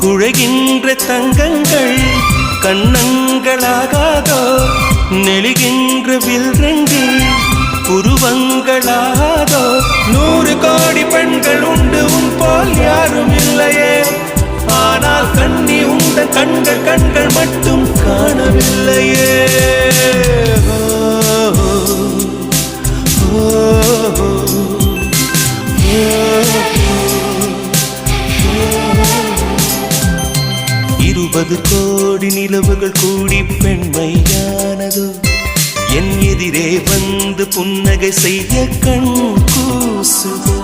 குழைகின்ற தங்கங்கள் கண்ணங்களாகாதோ நெளிகின்ற வில்ரங்கில் உருவங்களாகாதோ 100 கோடி பெண்கள் உண்டு உன் போல் யாரும் இல்லையே ஆனால் கண்ணி உண்ட கண்கள் கண்கள் மட்டும் காணவில்லையே இருபது கோடி நிலவுகள் கூடி பெண்மையானதோ என் எதிரே வந்து புன்னகை செய்ய கண் கூசுதோ